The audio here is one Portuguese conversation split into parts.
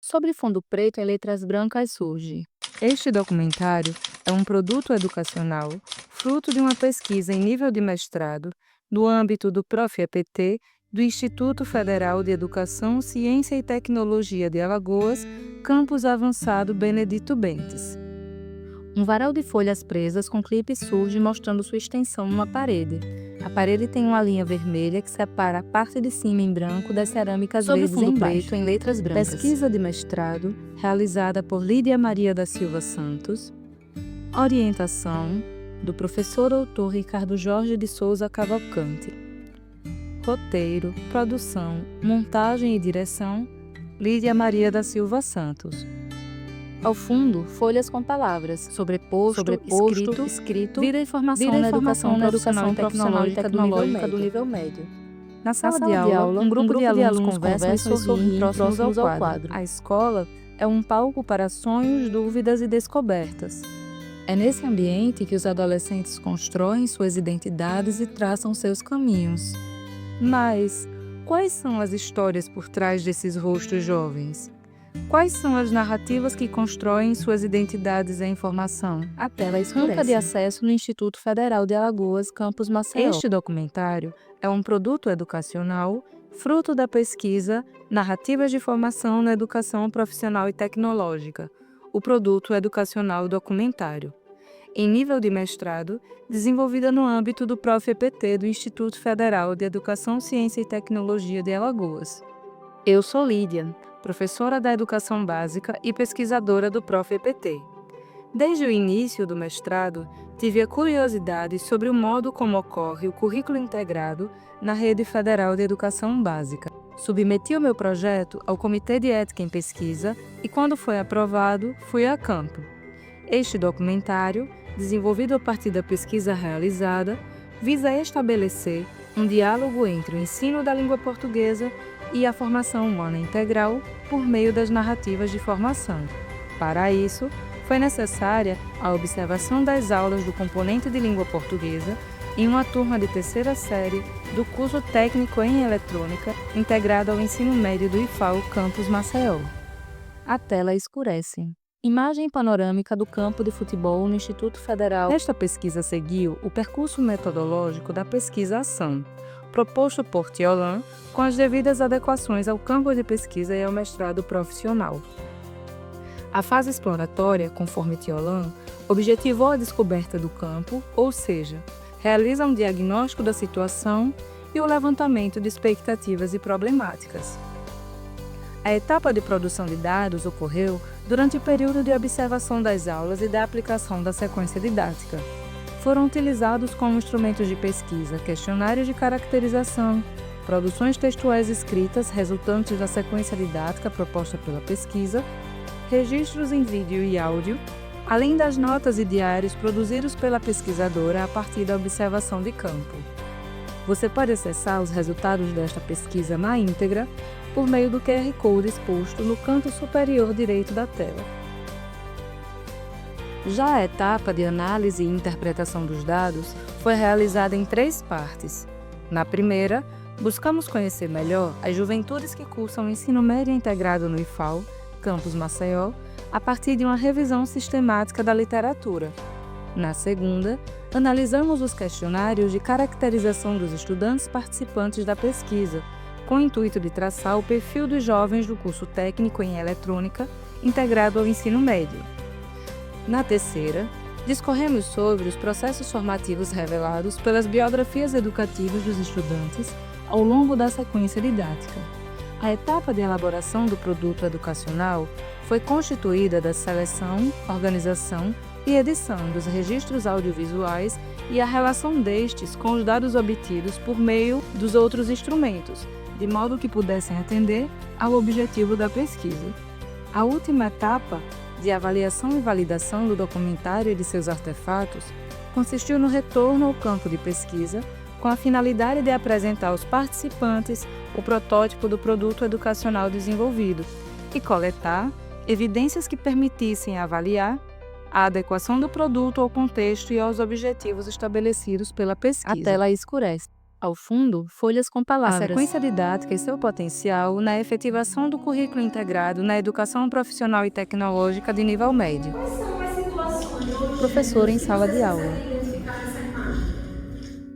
Sobre fundo preto em letras brancas surge. Este documentário é um produto educacional, fruto de uma pesquisa em nível de mestrado, no âmbito do Prof-EPT, do Instituto Federal de Educação, Ciência e Tecnologia de Alagoas, Campus Avançado Benedito Bentes. Um varal de folhas presas com clipe surge mostrando sua extensão numa parede. A parede tem uma linha vermelha que separa a parte de cima em branco das cerâmicas Sobre verdes fundo embaixo, preto em letras brancas. Pesquisa de mestrado, realizada por Lídia Maria da Silva Santos. Orientação, do professor doutor Ricardo Jorge de Souza Cavalcante. Roteiro, produção, montagem e direção, Lídia Maria da Silva Santos. Ao fundo, folhas com palavras, sobreposto, escrito, vira informação na educação profissional e tecnológica do nível médio. Na sala de aula, um grupo de alunos conversam e sorriem próximos ao quadro. A escola é um palco para sonhos, dúvidas e descobertas. É nesse ambiente que os adolescentes constroem suas identidades e traçam seus caminhos. Mas quais são as histórias por trás desses rostos jovens? Quais são as narrativas que constroem suas identidades em informação? A tela escurece. Rampa de acesso no Instituto Federal de Alagoas, Campus Maceió. Este documentário é um produto educacional, fruto da pesquisa Narrativas de Formação na Educação Profissional e Tecnológica, o produto educacional documentário. Em nível de mestrado, desenvolvida no âmbito do Prof-EPT do Instituto Federal de Educação, Ciência e Tecnologia de Alagoas. Eu sou Lídia, professora da Educação Básica e pesquisadora do Prof-EPT. Desde o início do mestrado, tive a curiosidade sobre o modo como ocorre o currículo integrado na Rede Federal de Educação Básica. Submeti o meu projeto ao Comitê de Ética em Pesquisa e, quando foi aprovado, fui a campo. Este documentário, desenvolvido a partir da pesquisa realizada, visa estabelecer um diálogo entre o ensino da língua portuguesa e a formação humana integral por meio das narrativas de formação. Para isso, foi necessária a observação das aulas do componente de língua portuguesa em uma turma de terceira série do curso técnico em eletrônica integrado ao ensino médio do IFAL Campus Maceió. A tela escurece. Imagem panorâmica do campo de futebol no Instituto Federal. Esta pesquisa seguiu o percurso metodológico da pesquisa-ação, proposto por Tiolan, com as devidas adequações ao campo de pesquisa e ao mestrado profissional. A fase exploratória, conforme Tiolan, objetivou a descoberta do campo, ou seja, realiza um diagnóstico da situação e o levantamento de expectativas e problemáticas. A etapa de produção de dados ocorreu durante o período de observação das aulas e da aplicação da sequência didática. Foram utilizados como instrumentos de pesquisa questionários de caracterização, produções textuais escritas resultantes da sequência didática proposta pela pesquisa, registros em vídeo e áudio, além das notas e diários produzidos pela pesquisadora a partir da observação de campo. Você pode acessar os resultados desta pesquisa na íntegra por meio do QR Code exposto no canto superior direito da tela. Já a etapa de análise e interpretação dos dados foi realizada em 3 partes. Na primeira, buscamos conhecer melhor as juventudes que cursam o ensino médio integrado no IFAL, Campus Maceió, a partir de uma revisão sistemática da literatura. Na segunda, analisamos os questionários de caracterização dos estudantes participantes da pesquisa, com o intuito de traçar o perfil dos jovens do curso técnico em eletrônica integrado ao ensino médio. Na terceira, discorremos sobre os processos formativos revelados pelas biografias educativas dos estudantes ao longo da sequência didática. A etapa de elaboração do produto educacional foi constituída da seleção, organização e edição dos registros audiovisuais e a relação destes com os dados obtidos por meio dos outros instrumentos, de modo que pudessem atender ao objetivo da pesquisa. A última etapa, de avaliação e validação do documentário e de seus artefatos, consistiu no retorno ao campo de pesquisa, com a finalidade de apresentar aos participantes o protótipo do produto educacional desenvolvido e coletar evidências que permitissem avaliar a adequação do produto ao contexto e aos objetivos estabelecidos pela pesquisa. A tela escurece. Ao fundo, folhas com palavras. A sequência didática e seu potencial na efetivação do currículo integrado na educação profissional e tecnológica de nível médio. Quais são as situações ou Professor em sala de aula. identificar nessa imagem?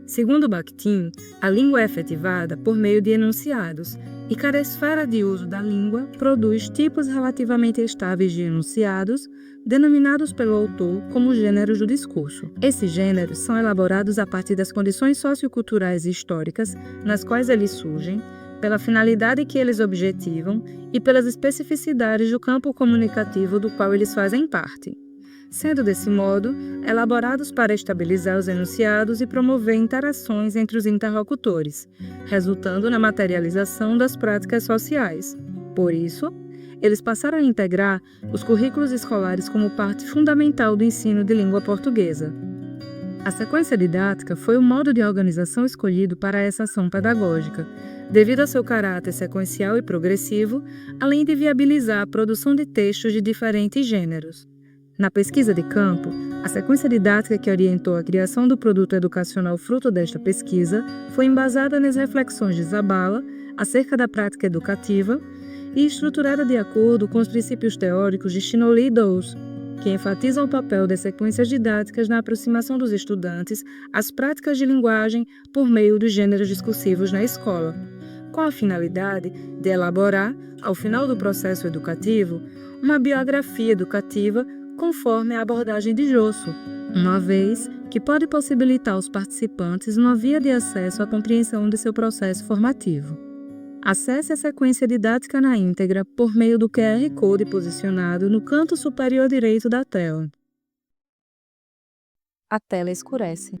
Segundo Bakhtin, a língua é efetivada por meio de enunciados, e cada esfera de uso da língua produz tipos relativamente estáveis de enunciados, denominados pelo autor como gêneros do discurso. Esses gêneros são elaborados a partir das condições socioculturais e históricas nas quais eles surgem, pela finalidade que eles objetivam e pelas especificidades do campo comunicativo do qual eles fazem parte, sendo desse modo elaborados para estabilizar os enunciados e promover interações entre os interlocutores, resultando na materialização das práticas sociais. Por isso, eles passaram a integrar os currículos escolares como parte fundamental do ensino de língua portuguesa. A sequência didática foi o modo de organização escolhido para essa ação pedagógica, devido a seu caráter sequencial e progressivo, além de viabilizar a produção de textos de diferentes gêneros. Na pesquisa de campo, a sequência didática que orientou a criação do produto educacional fruto desta pesquisa foi embasada nas reflexões de Zabala acerca da prática educativa e estruturada de acordo com os princípios teóricos de Shinoli e Dawes, que enfatizam o papel das sequências didáticas na aproximação dos estudantes às práticas de linguagem por meio dos gêneros discursivos na escola, com a finalidade de elaborar, ao final do processo educativo, uma biografia educativa conforme a abordagem de Josso, uma vez que pode possibilitar aos participantes uma via de acesso à compreensão de seu processo formativo. Acesse a sequência didática na íntegra por meio do QR Code posicionado no canto superior direito da tela. A tela escurece.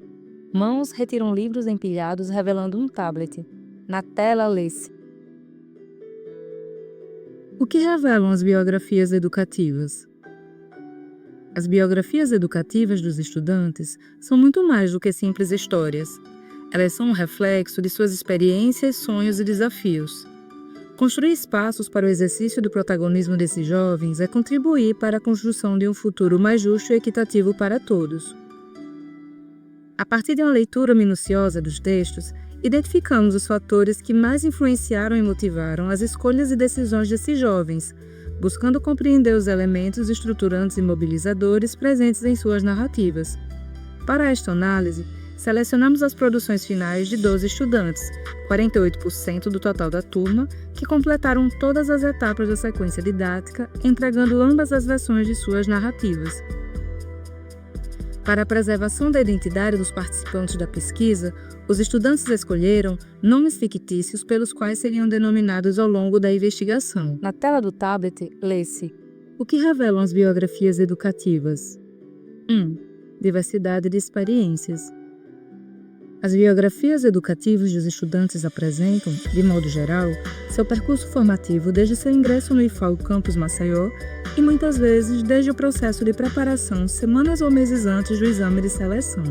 Mãos retiram livros empilhados revelando um tablet. Na tela, lê-se. O que revelam as biografias educativas? As biografias educativas dos estudantes são muito mais do que simples histórias. Elas são um reflexo de suas experiências, sonhos e desafios. Construir espaços para o exercício do protagonismo desses jovens é contribuir para a construção de um futuro mais justo e equitativo para todos. A partir de uma leitura minuciosa dos textos, identificamos os fatores que mais influenciaram e motivaram as escolhas e decisões desses jovens, buscando compreender os elementos estruturantes e mobilizadores presentes em suas narrativas. Para esta análise, selecionamos as produções finais de 12 estudantes, 48% do total da turma, que completaram todas as etapas da sequência didática, entregando ambas as versões de suas narrativas. Para a preservação da identidade dos participantes da pesquisa, os estudantes escolheram nomes fictícios pelos quais seriam denominados ao longo da investigação. Na tela do tablet, lê-se. O que revelam as biografias educativas? 1. Diversidade de experiências. As biografias educativas dos estudantes apresentam, de modo geral, seu percurso formativo desde seu ingresso no IFAL Campus Maceió e muitas vezes desde o processo de preparação semanas ou meses antes do exame de seleção.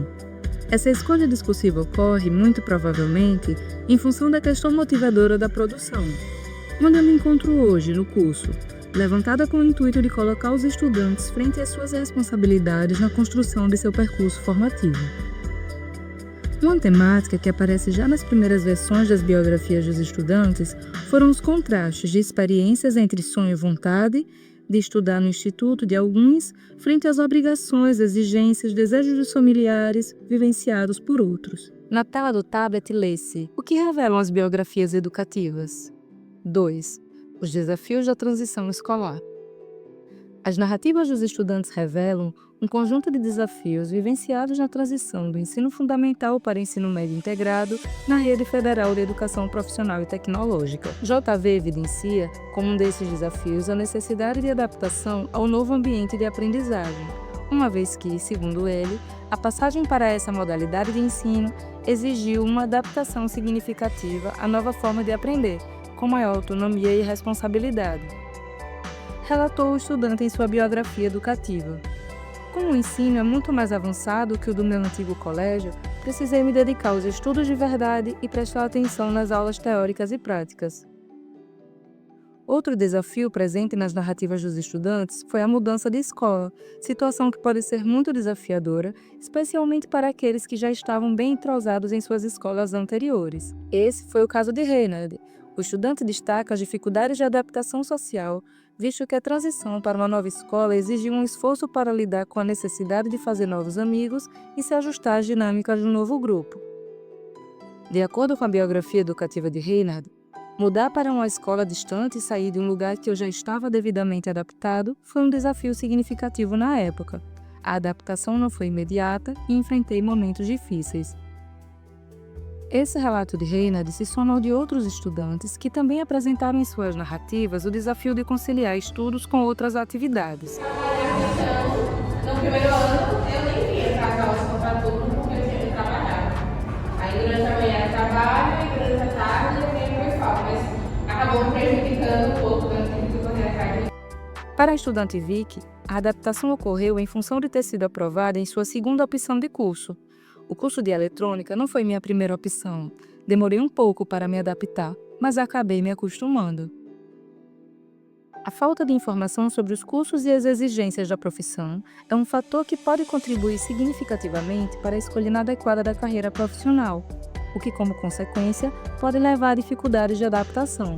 Essa escolha discursiva ocorre, muito provavelmente, em função da questão motivadora da produção. Onde eu me encontro hoje, no curso, levantada com o intuito de colocar os estudantes frente às suas responsabilidades na construção de seu percurso formativo. Uma temática que aparece já nas primeiras versões das biografias dos estudantes foram os contrastes de experiências entre sonho e vontade de estudar no instituto de alguns frente às obrigações, exigências, desejos dos familiares vivenciados por outros. Na tela do tablet, lê-se. O que revelam as biografias educativas? 2. Os desafios da transição escolar. As narrativas dos estudantes revelam um conjunto de desafios vivenciados na transição do ensino fundamental para o ensino médio integrado na Rede Federal de Educação Profissional e Tecnológica. JV evidencia como um desses desafios a necessidade de adaptação ao novo ambiente de aprendizagem, uma vez que, segundo ele, a passagem para essa modalidade de ensino exigiu uma adaptação significativa à nova forma de aprender, com maior autonomia e responsabilidade. Relatou o estudante em sua biografia educativa. Como o ensino é muito mais avançado que o do meu antigo colégio, precisei me dedicar aos estudos de verdade e prestar atenção nas aulas teóricas e práticas. Outro desafio presente nas narrativas dos estudantes foi a mudança de escola, situação que pode ser muito desafiadora, especialmente para aqueles que já estavam bem entrosados em suas escolas anteriores. Esse foi o caso de Reinhard. O estudante destaca as dificuldades de adaptação social, visto que a transição para uma nova escola exigiu um esforço para lidar com a necessidade de fazer novos amigos e se ajustar às dinâmicas de um novo grupo. De acordo com a biografia educativa de Reinhard, mudar para uma escola distante e sair de um lugar que eu já estava devidamente adaptado foi um desafio significativo na época. A adaptação não foi imediata e enfrentei momentos difíceis. Esse relato de Reinhard se soma ao de outros estudantes que também apresentaram em suas narrativas o desafio de conciliar estudos com outras atividades. No primeiro ano, eu nem vinha para as aulas para turno porque eu tinha que trabalhar. Aí durante a manhã eu trabalho e durante a tarde eu venho para a escola, mas acabou me prejudicando um pouco, eu tive que correr atrás. Para a estudante Vicky, a adaptação ocorreu em função de ter sido aprovada em sua segunda opção de curso. O curso de eletrônica não foi minha primeira opção. Demorei um pouco para me adaptar, mas acabei me acostumando. A falta de informação sobre os cursos e as exigências da profissão é um fator que pode contribuir significativamente para a escolha inadequada da carreira profissional, o que, como consequência, pode levar a dificuldades de adaptação.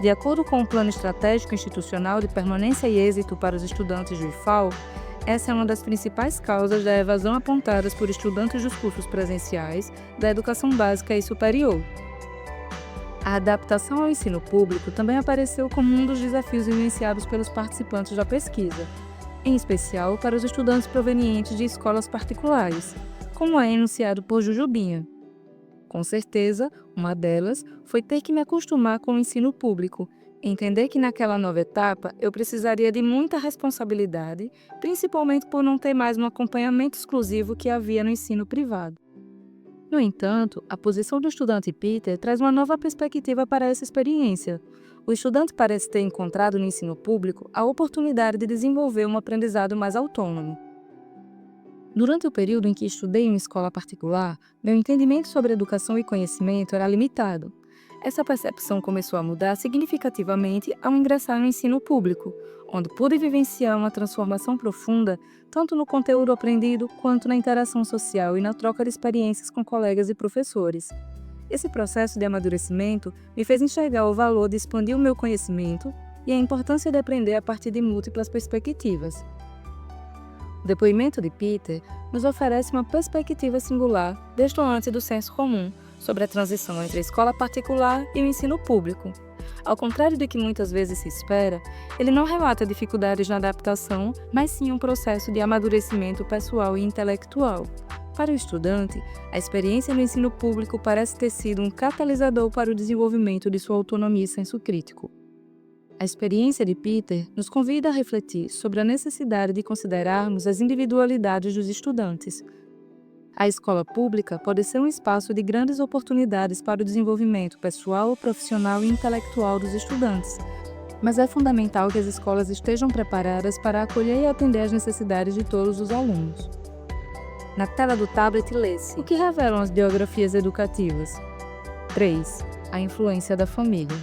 De acordo com o Plano Estratégico Institucional de Permanência e Êxito para os Estudantes do IFAL, essa é uma das principais causas da evasão apontadas por estudantes dos cursos presenciais da educação básica e superior. A adaptação ao ensino público também apareceu como um dos desafios vivenciados pelos participantes da pesquisa, em especial para os estudantes provenientes de escolas particulares, como é enunciado por Jujubinha. Com certeza, uma delas foi ter que me acostumar com o ensino público, entender que naquela nova etapa eu precisaria de muita responsabilidade, principalmente por não ter mais um acompanhamento exclusivo que havia no ensino privado. No entanto, a posição do estudante Peter traz uma nova perspectiva para essa experiência. O estudante parece ter encontrado no ensino público a oportunidade de desenvolver um aprendizado mais autônomo. Durante o período em que estudei em uma escola particular, meu entendimento sobre educação e conhecimento era limitado. Essa percepção começou a mudar significativamente ao ingressar no ensino público, onde pude vivenciar uma transformação profunda tanto no conteúdo aprendido quanto na interação social e na troca de experiências com colegas e professores. Esse processo de amadurecimento me fez enxergar o valor de expandir o meu conhecimento e a importância de aprender a partir de múltiplas perspectivas. O depoimento de Peter nos oferece uma perspectiva singular, destoante do senso comum, sobre a transição entre a escola particular e o ensino público. Ao contrário do que muitas vezes se espera, ele não relata dificuldades na adaptação, mas sim um processo de amadurecimento pessoal e intelectual. Para o estudante, a experiência no ensino público parece ter sido um catalisador para o desenvolvimento de sua autonomia e senso crítico. A experiência de Peter nos convida a refletir sobre a necessidade de considerarmos as individualidades dos estudantes. A escola pública pode ser um espaço de grandes oportunidades para o desenvolvimento pessoal, profissional e intelectual dos estudantes, mas é fundamental que as escolas estejam preparadas para acolher e atender às necessidades de todos os alunos. Na tela do tablet, lê-se: o que revelam as biografias educativas? 3. A influência da família.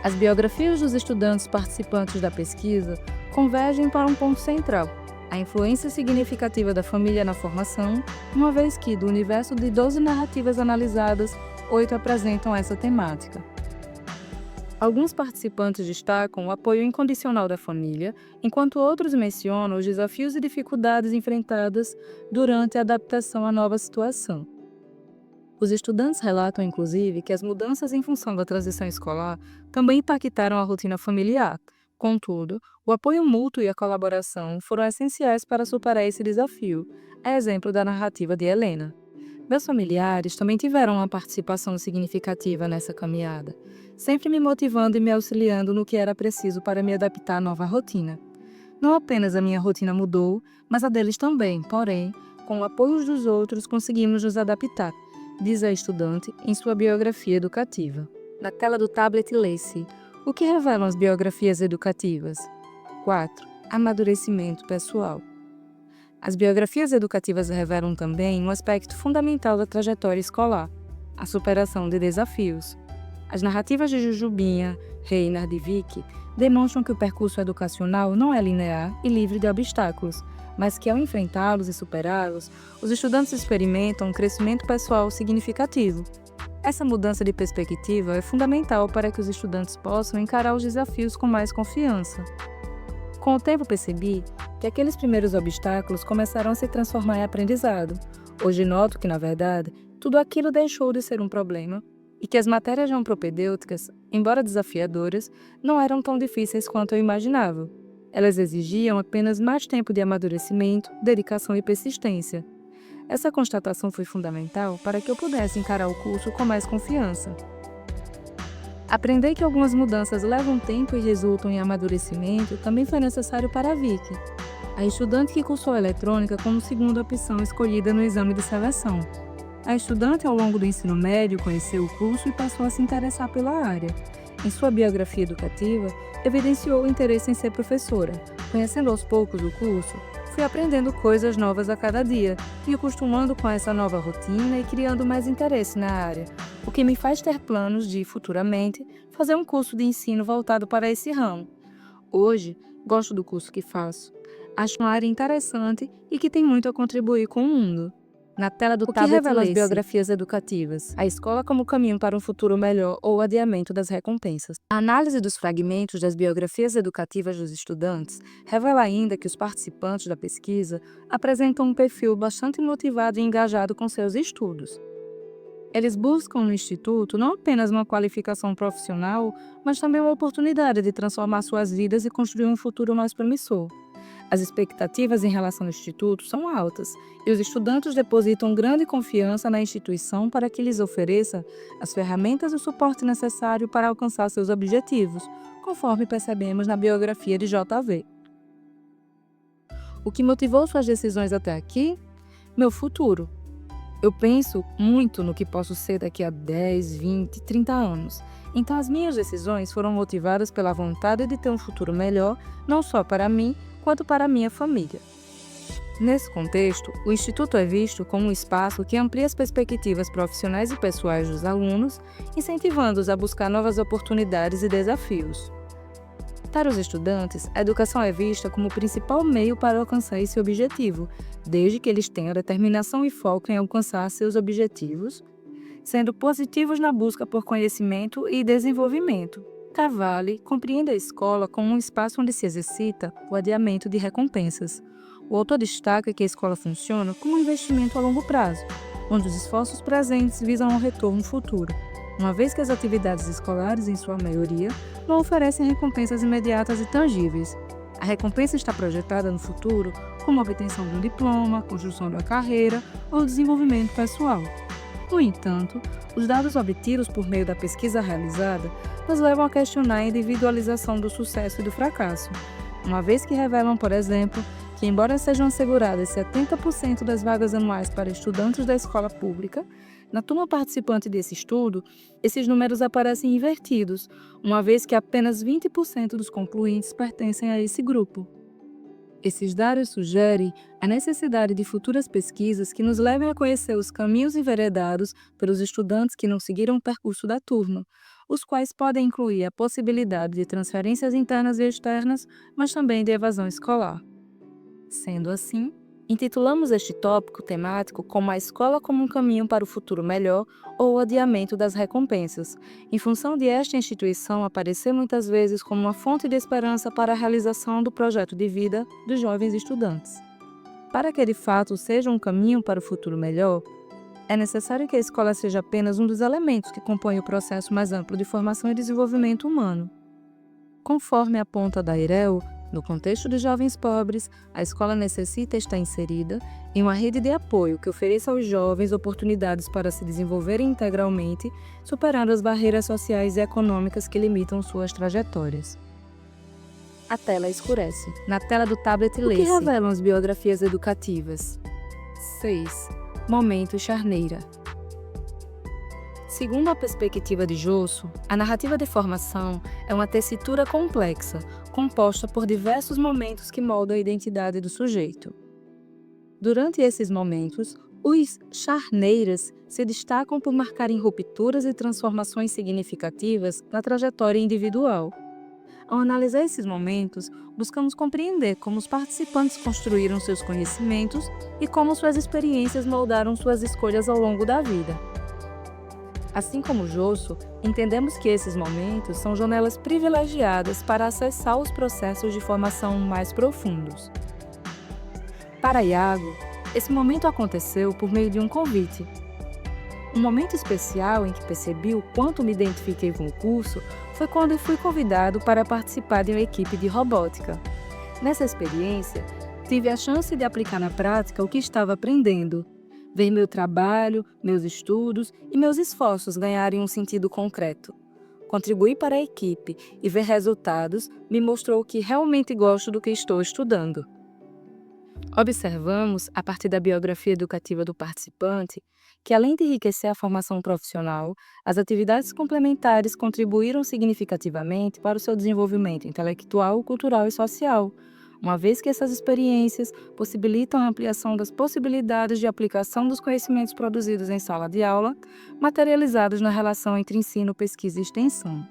As biografias dos estudantes participantes da pesquisa convergem para um ponto central: a influência significativa da família na formação, uma vez que, do universo de 12 narrativas analisadas, 8 apresentam essa temática. Alguns participantes destacam o apoio incondicional da família, enquanto outros mencionam os desafios e dificuldades enfrentadas durante a adaptação à nova situação. Os estudantes relatam, inclusive, que as mudanças em função da transição escolar também impactaram a rotina familiar. Contudo, o apoio mútuo e a colaboração foram essenciais para superar esse desafio, é exemplo da narrativa de Helena. Meus familiares também tiveram uma participação significativa nessa caminhada, sempre me motivando e me auxiliando no que era preciso para me adaptar à nova rotina. Não apenas a minha rotina mudou, mas a deles também, porém, com o apoio dos outros conseguimos nos adaptar, diz a estudante em sua biografia educativa. Na tela do tablet, lê-se: o que revelam as biografias educativas? 4. Amadurecimento pessoal. As biografias educativas revelam também um aspecto fundamental da trajetória escolar: a superação de desafios. As narrativas de Jujubinha, Reinhard e Vicky demonstram que o percurso educacional não é linear e livre de obstáculos, mas que ao enfrentá-los e superá-los, os estudantes experimentam um crescimento pessoal significativo. Essa mudança de perspectiva é fundamental para que os estudantes possam encarar os desafios com mais confiança. Com o tempo percebi que aqueles primeiros obstáculos começaram a se transformar em aprendizado. Hoje noto que, na verdade, tudo aquilo deixou de ser um problema e que as matérias não propedêuticas, embora desafiadoras, não eram tão difíceis quanto eu imaginava. Elas exigiam apenas mais tempo de amadurecimento, dedicação e persistência. Essa constatação foi fundamental para que eu pudesse encarar o curso com mais confiança. Aprender que algumas mudanças levam tempo e resultam em amadurecimento também foi necessário para a Vicky, a estudante que cursou eletrônica como segunda opção escolhida no exame de seleção. A estudante, ao longo do ensino médio, conheceu o curso e passou a se interessar pela área. Em sua biografia educativa, evidenciou o interesse em ser professora. Conhecendo aos poucos o curso, fui aprendendo coisas novas a cada dia e acostumando com essa nova rotina e criando mais interesse na área, o que me faz ter planos de, futuramente, fazer um curso de ensino voltado para esse ramo. Hoje, gosto do curso que faço. Acho uma área interessante e que tem muito a contribuir com o mundo. Na tela do tablet revela as biografias educativas, a escola como caminho para um futuro melhor ou o adiamento das recompensas. A análise dos fragmentos das biografias educativas dos estudantes revela ainda que os participantes da pesquisa apresentam um perfil bastante motivado e engajado com seus estudos. Eles buscam no Instituto não apenas uma qualificação profissional, mas também uma oportunidade de transformar suas vidas e construir um futuro mais promissor. As expectativas em relação ao Instituto são altas e os estudantes depositam grande confiança na instituição para que lhes ofereça as ferramentas e o suporte necessário para alcançar seus objetivos, conforme percebemos na biografia de JV. O que motivou suas decisões até aqui? Meu futuro. Eu penso muito no que posso ser daqui a 10, 20, 30 anos. Então as minhas decisões foram motivadas pela vontade de ter um futuro melhor, não só para mim, quanto para a minha família. Nesse contexto, o Instituto é visto como um espaço que amplia as perspectivas profissionais e pessoais dos alunos, incentivando-os a buscar novas oportunidades e desafios. Para os estudantes, a educação é vista como o principal meio para alcançar esse objetivo, desde que eles tenham determinação e foco em alcançar seus objetivos, sendo positivos na busca por conhecimento e desenvolvimento. Cavalli compreende a escola como um espaço onde se exercita o adiamento de recompensas. O autor destaca que a escola funciona como um investimento a longo prazo, onde os esforços presentes visam um retorno futuro, uma vez que as atividades escolares, em sua maioria, não oferecem recompensas imediatas e tangíveis. A recompensa está projetada no futuro como a obtenção de um diploma, construção de uma carreira ou desenvolvimento pessoal. No entanto, os dados obtidos por meio da pesquisa realizada nos levam a questionar a individualização do sucesso e do fracasso, uma vez que revelam, por exemplo, que embora sejam asseguradas 70% das vagas anuais para estudantes da escola pública, na turma participante desse estudo, esses números aparecem invertidos, uma vez que apenas 20% dos concluintes pertencem a esse grupo. Esses dados sugerem a necessidade de futuras pesquisas que nos levem a conhecer os caminhos enveredados pelos estudantes que não seguiram o percurso da turma, os quais podem incluir a possibilidade de transferências internas e externas, mas também de evasão escolar. Sendo assim, intitulamos este tópico temático como a escola como um caminho para o futuro melhor ou o adiamento das recompensas, em função de esta instituição aparecer muitas vezes como uma fonte de esperança para a realização do projeto de vida dos jovens estudantes. Para que de fato seja um caminho para o futuro melhor, é necessário que a escola seja apenas um dos elementos que compõem o processo mais amplo de formação e desenvolvimento humano. Conforme aponta Dairel, no contexto de jovens pobres, a escola necessita estar inserida em uma rede de apoio que ofereça aos jovens oportunidades para se desenvolverem integralmente, superando as barreiras sociais e econômicas que limitam suas trajetórias. A tela escurece. Na tela do tablet lê-se. O que revelam as biografias educativas? 6. Momento Charneira. Segundo a perspectiva de Josso, a narrativa de formação é uma tessitura complexa, composta por diversos momentos que moldam a identidade do sujeito. Durante esses momentos, os charneiras se destacam por marcarem rupturas e transformações significativas na trajetória individual. Ao analisar esses momentos, buscamos compreender como os participantes construíram seus conhecimentos e como suas experiências moldaram suas escolhas ao longo da vida. Assim como Josso, entendemos que esses momentos são janelas privilegiadas para acessar os processos de formação mais profundos. Para Iago, esse momento aconteceu por meio de um convite. Um momento especial em que percebi o quanto me identifiquei com o curso foi quando fui convidado para participar de uma equipe de robótica. Nessa experiência, tive a chance de aplicar na prática o que estava aprendendo, ver meu trabalho, meus estudos e meus esforços ganharem um sentido concreto. Contribuir para a equipe e ver resultados me mostrou que realmente gosto do que estou estudando. Observamos, a partir da biografia educativa do participante, que além de enriquecer a formação profissional, as atividades complementares contribuíram significativamente para o seu desenvolvimento intelectual, cultural e social, uma vez que essas experiências possibilitam a ampliação das possibilidades de aplicação dos conhecimentos produzidos em sala de aula, materializados na relação entre ensino, pesquisa e extensão.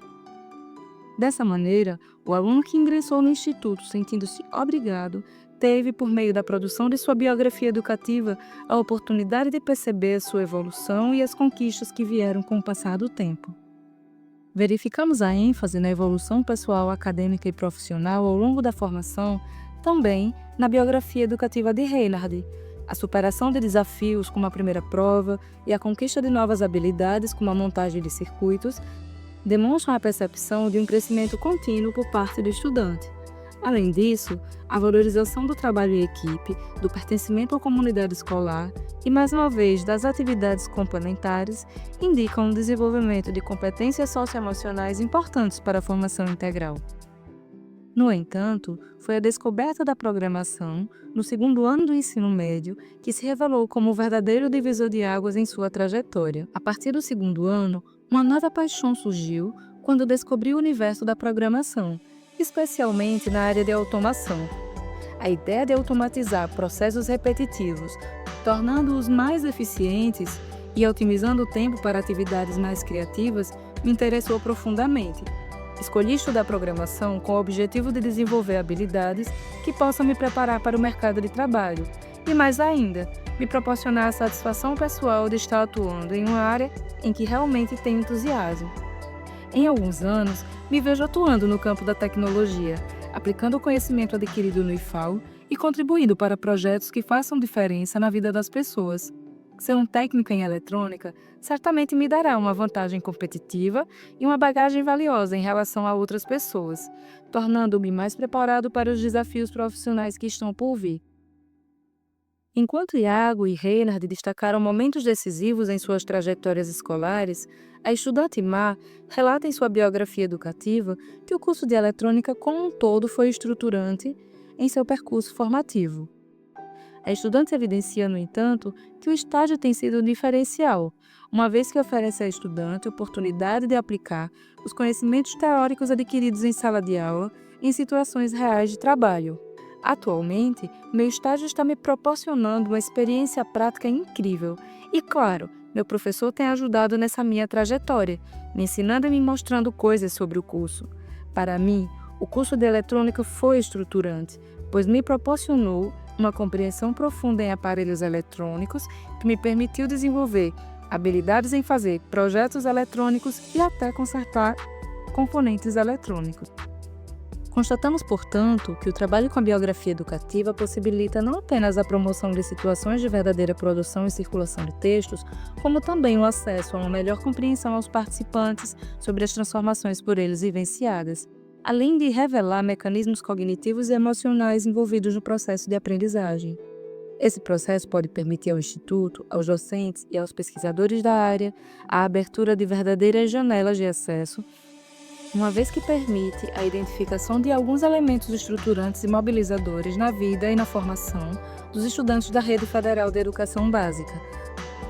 Dessa maneira, o aluno que ingressou no Instituto sentindo-se obrigado teve, por meio da produção de sua biografia educativa, a oportunidade de perceber sua evolução e as conquistas que vieram com o passar do tempo. Verificamos a ênfase na evolução pessoal, acadêmica e profissional ao longo da formação, também na biografia educativa de Reinhard. A superação de desafios, como a primeira prova, e a conquista de novas habilidades, como a montagem de circuitos, demonstram a percepção de um crescimento contínuo por parte do estudante. Além disso, a valorização do trabalho em equipe, do pertencimento à comunidade escolar e, mais uma vez, das atividades complementares, indicam o desenvolvimento de competências socioemocionais importantes para a formação integral. No entanto, foi a descoberta da programação, no segundo ano do ensino médio, que se revelou como o verdadeiro divisor de águas em sua trajetória. A partir do segundo ano, uma nova paixão surgiu quando descobri o universo da programação, especialmente na área de automação. A ideia de automatizar processos repetitivos, tornando-os mais eficientes e otimizando o tempo para atividades mais criativas, me interessou profundamente. Escolhi estudar programação com o objetivo de desenvolver habilidades que possam me preparar para o mercado de trabalho e, mais ainda, me proporcionar a satisfação pessoal de estar atuando em uma área em que realmente tenho entusiasmo. Em alguns anos, me vejo atuando no campo da tecnologia, aplicando o conhecimento adquirido no IFAL e contribuindo para projetos que façam diferença na vida das pessoas. Ser um técnico em eletrônica certamente me dará uma vantagem competitiva e uma bagagem valiosa em relação a outras pessoas, tornando-me mais preparado para os desafios profissionais que estão por vir. Enquanto Iago e Reinhard destacaram momentos decisivos em suas trajetórias escolares, a estudante Má relata em sua biografia educativa que o curso de eletrônica como um todo foi estruturante em seu percurso formativo. A estudante evidencia, no entanto, que o estágio tem sido um diferencial, uma vez que oferece à estudante a oportunidade de aplicar os conhecimentos teóricos adquiridos em sala de aula em situações reais de trabalho. Atualmente, meu estágio está me proporcionando uma experiência prática incrível e, claro, meu professor tem ajudado nessa minha trajetória, me ensinando e me mostrando coisas sobre o curso. Para mim, o curso de eletrônica foi estruturante, pois me proporcionou uma compreensão profunda em aparelhos eletrônicos que me permitiu desenvolver habilidades em fazer projetos eletrônicos e até consertar componentes eletrônicos. Constatamos, portanto, que o trabalho com a biografia educativa possibilita não apenas a promoção de situações de verdadeira produção e circulação de textos, como também o acesso a uma melhor compreensão aos participantes sobre as transformações por eles vivenciadas, além de revelar mecanismos cognitivos e emocionais envolvidos no processo de aprendizagem. Esse processo pode permitir ao Instituto, aos docentes e aos pesquisadores da área a abertura de verdadeiras janelas de acesso, uma vez que permite a identificação de alguns elementos estruturantes e mobilizadores na vida e na formação dos estudantes da Rede Federal de Educação Básica,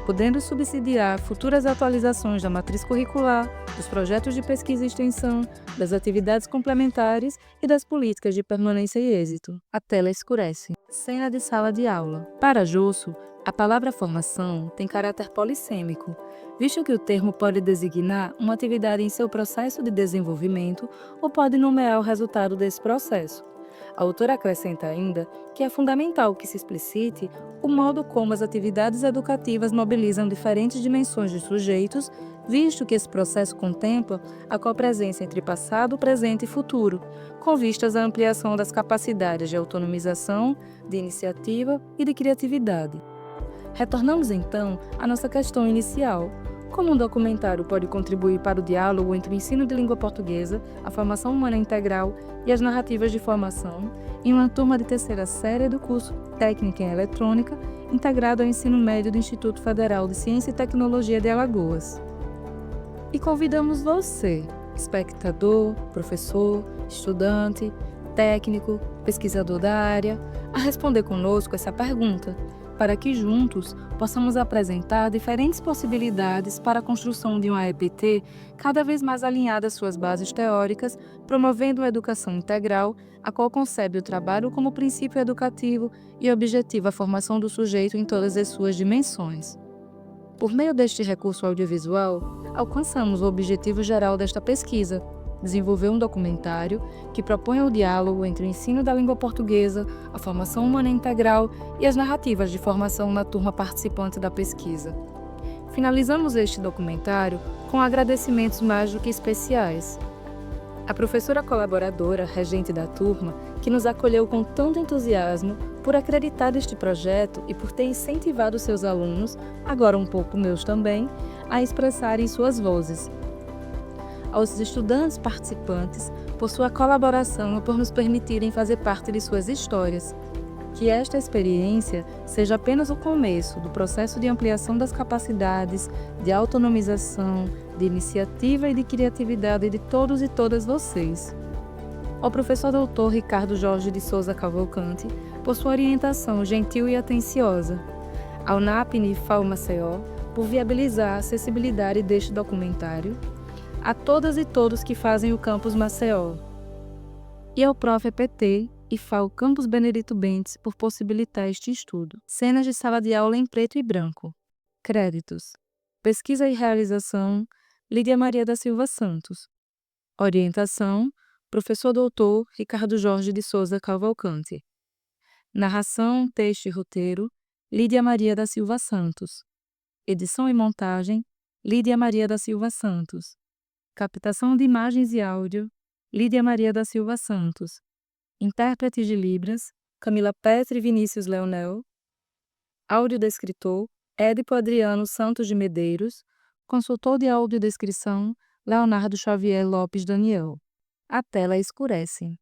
podendo subsidiar futuras atualizações da matriz curricular, dos projetos de pesquisa e extensão, das atividades complementares e das políticas de permanência e êxito. A tela escurece. Cena de sala de aula. Para Josso, A palavra formação tem caráter polissêmico, visto que o termo pode designar uma atividade em seu processo de desenvolvimento ou pode nomear o resultado desse processo. A autora acrescenta ainda que é fundamental que se explicite o modo como as atividades educativas mobilizam diferentes dimensões de sujeitos, visto que esse processo contempla a copresença entre passado, presente e futuro, com vistas à ampliação das capacidades de autonomização, de iniciativa e de criatividade. Retornamos então à nossa questão inicial. Como um documentário pode contribuir para o diálogo entre o ensino de língua portuguesa, a formação humana integral e as narrativas de formação, em uma turma de terceira série do curso Técnica em Eletrônica, integrado ao ensino médio do Instituto Federal de Ciência e Tecnologia de Alagoas. E convidamos você, espectador, professor, estudante, técnico, pesquisador da área, a responder conosco essa pergunta, para que juntos possamos apresentar diferentes possibilidades para a construção de uma EPT cada vez mais alinhada às suas bases teóricas, promovendo uma educação integral, a qual concebe o trabalho como princípio educativo e objetiva a formação do sujeito em todas as suas dimensões. Por meio deste recurso audiovisual, alcançamos o objetivo geral desta pesquisa: desenvolver um documentário que propõe o diálogo entre o ensino da língua portuguesa, a formação humana integral e as narrativas de formação na turma participante da pesquisa. Finalizamos este documentário com agradecimentos mais do que especiais. A professora colaboradora, regente da turma, que nos acolheu com tanto entusiasmo, por acreditar neste projeto e por ter incentivado seus alunos, agora um pouco meus também, a expressarem suas vozes. Aos estudantes participantes por sua colaboração e por nos permitirem fazer parte de suas histórias. Que esta experiência seja apenas o começo do processo de ampliação das capacidades, de autonomização, de iniciativa e de criatividade de todos e todas vocês. Ao professor doutor Ricardo Jorge de Souza Cavalcante, por sua orientação gentil e atenciosa. Ao NAPNE FAO Maceió, por viabilizar a acessibilidade deste documentário. A todas e todos que fazem o Campus Maceió. E ao Prof. EPT e FAO Campus Benedito Bentes por possibilitar este estudo. Cenas de sala de aula em preto e branco. Créditos. Pesquisa e realização, Lídia Maria da Silva Santos. Orientação, professor doutor Ricardo Jorge de Souza Cavalcante. Narração, texto e roteiro, Lídia Maria da Silva Santos. Edição e montagem, Lídia Maria da Silva Santos. Captação de imagens e áudio, Lídia Maria da Silva Santos. Intérpretes de Libras, Camila Petri e Vinícius Leonel. Audiodescritor, Édipo Adriano Santos de Medeiros. Consultor de audiodescrição, Leonardo Xavier Lopes Daniel. A tela escurece.